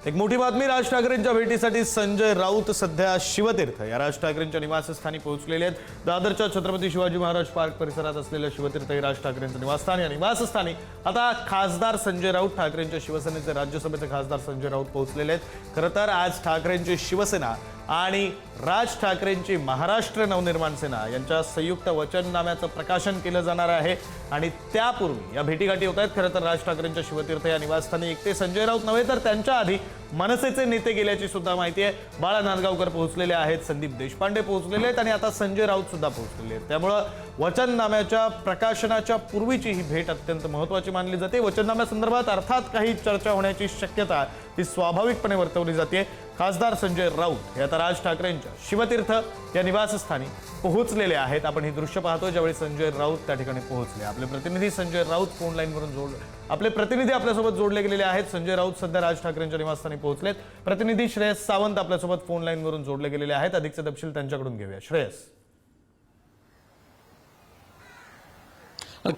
एक मोठी बातमी राज ठाकरेंच्या भेटीसाठी संजय राऊत सध्या शिवतीर्थ या राज ठाकरेंच्या निवासस्थानी पोहोचलेले आहेत। दादरच्या छत्रपती शिवाजी महाराज पार्क परिसरात असलेल्या शिवतीर्थ हे राज ठाकरेंचं निवासस्थान। या निवासस्थानी आता खासदार संजय राऊत, ठाकरेंच्या शिवसेनेचे राज्यसभेचे खासदार संजय राऊत पोहोचलेले आहेत। खरं तर आज ठाकरेंची शिवसेना आणि राज ठाकरेंची महाराष्ट्र नवनिर्माण सेना यांच्या संयुक्त वचननाम्याचं प्रकाशन केलं जाणार आहे आणि त्यापूर्वी या भेटीगाठी होत आहेत। खरं तर राज ठाकरेंच्या शिवतीर्थ या निवासस्थानी एकटे संजय राऊत नव्हे तर त्यांच्या आधी मनसेचे नेते गेल्याची सुद्धा माहिती आहे। बाळा नांदगावकर पोहोचलेले आहेत, संदीप देशपांडे पोहोचलेले आहेत आणि आता संजय राऊत सुद्धा पोहोचलेले आहेत। त्यामुळे वचननाम्याच्या प्रकाशनाच्या पूर्वीची ही भेट अत्यंत महत्त्वाची मानली जाते। वचननाम्यासंदर्भात अर्थात काही चर्चा होण्याची शक्यता ती स्वाभाविकपणे वर्तवली जाते। खासदार संजय राऊत हे आता राज ठाकरेंच्या शिवतीर्थ या निवासस्थानी पोहोचलेले आहेत। आपण ही दृश्य पाहतो ज्यावेळी संजय राऊत त्या ठिकाणी पोहोचले। आपले प्रतिनिधी संजय राऊत फोन लाईनवरून आपले प्रतिनिधी आपल्यासोबत जोडले गेलेले आहेत। संजय राऊत सध्या राज ठाकरेंच्या निवासस्थानी पोहोचलेत। प्रतिनिधी श्रेयस सावंत आपल्यासोबत फोन लाईनवरून जोडले गेलेले आहेत। अधिकचे तपशील त्यांच्याकडून घेऊया। श्रेयस,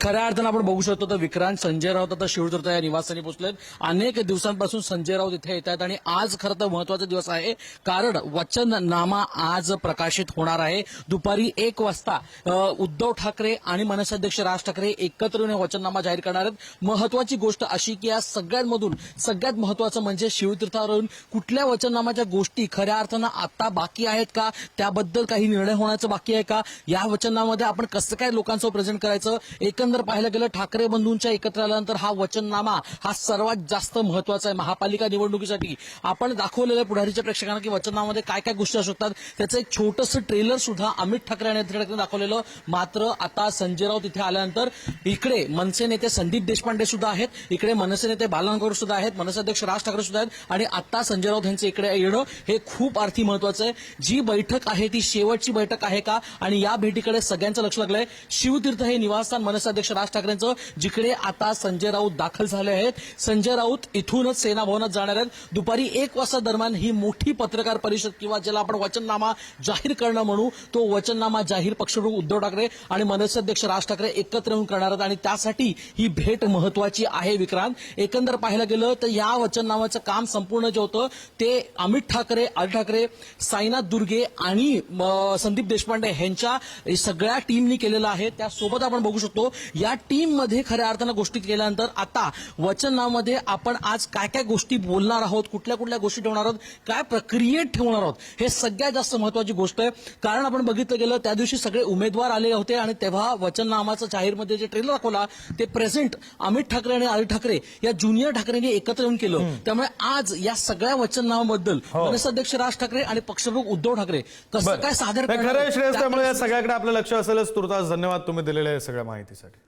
खऱ्या अर्थानं आपण बघू शकतो तर विक्रांत संजय राऊत आता शिवतीर्थ या निवासस्थानी पोहोचलेत। अनेक दिवसांपासून संजय राऊत इथे येत आहेत आणि आज खरं तर महत्त्वाचा दिवस आहे, कारण वचननामा आज प्रकाशित होणार आहे। दुपारी 1 वाजता उद्धव ठाकरे आणि मनसे अध्यक्ष राज ठाकरे एकत्र येऊन वचननामा जाहीर करणार आहेत। महत्त्वाची गोष्ट अशी की या सगळ्यांमधून सगळ्यात महत्त्वाचं म्हणजे शिवतीर्थावरून कुठल्या वचननामाच्या गोष्टी खऱ्या अर्थानं आता बाकी आहेत का, त्याबद्दल काही निर्णय होण्याचं बाकी आहे का, या वचननाम्यामध्ये आपण कसं काय लोकांसमोर प्रेझेंट करायचं। एकंदर पाहायला गेलं ठाकरे बंधूंच्या एकत्र आल्यानंतर हा वचननामा हा सर्वात जास्त महत्त्वाचा आहे महापालिका निवडणुकीसाठी। आपण दाखवलेलं पुढारीच्या प्रेक्षकांना की वचननाम्यामध्ये काय काय गोष्टी असू शकतात, त्याचं एक छोटंसं ट्रेलर सुद्धा अमित ठाकरे यांनी दाखवलेलं। मात्र आता संजय राऊत इथे आल्यानंतर इकडे मनसे नेते संदीप देशपांडे सुद्धा आहेत, इकडे मनसे नेते बाळा नांदगावकर सुद्धा आहेत, मनसे अध्यक्ष राज ठाकरे सुद्धा आहेत आणि आता संजय राऊत यांचे इकडे येणं हे खूप अर्थी महत्त्वाचं आहे। जी बैठक आहे ती शेवटची बैठक आहे का, आणि या भेटीकडे सगळ्यांचं लक्ष लागलंय। शिवतीर्थ हे निवासस्थान मनसे अध्यक्ष राज ठाकरेंचं, जिकडे आता संजय राऊत दाखल झाले आहेत। संजय राऊत इथूनच सेना भवनात जाणार आहेत। दुपारी 1 वाजता दरम्यान ही मोठी पत्रकार परिषद किंवा ज्याला आपण वचननामा जाहीर करणं म्हणू, तो वचननामा जाहीर पक्षप्रमुख उद्धव ठाकरे आणि मनसे अध्यक्ष राज ठाकरे एकत्र येऊन करणार आहेत आणि त्यासाठी ही भेट महत्त्वाची आहे। विक्रांत, एकंदर पाहायला गेलं तर या वचननामाचं काम संपूर्ण जे होतं ते अमित ठाकरे, आदित्य ठाकरे, साईनाथ दुर्गे आणि संदीप देशपांडे यांच्या सगळ्या टीमनी केलेलं आहे। त्यासोबत आपण बघू शकतो या टीम मध्ये खऱ्या अर्थानं गोष्टी केल्यानंतर आता वचननाम्यामध्ये आपण आज काय काय गोष्टी बोलणार आहोत, कुठल्या कुठल्या गोष्टी ठेवणार आहोत, काय प्रक्रियेत ठेवणार आहोत, हे सगळ्यात जास्त महत्त्वाची गोष्ट आहे। कारण आपण बघितलं गेलं त्या दिवशी सगळे उमेदवार आले होते आणि तेव्हा वचननामाचं जाहीरमध्ये जे ट्रेलर दाखवला ते प्रेझेंट अमित ठाकरे आणि आदित्य ठाकरे या ज्युनियर ठाकरेंनी एकत्र येऊन केलं। त्यामुळे आज या सगळ्या वचननामाबद्दल मनसे अध्यक्ष राज ठाकरे आणि पक्षप्रमुख उद्धव ठाकरे कसं काय सादर खरं श्रेयस, त्यामुळे या सगळ्याकडे आपलं लक्ष असेलच। तुर्तास धन्यवाद तुम्ही दिलेल्या सगळ्या माहितीसाठी।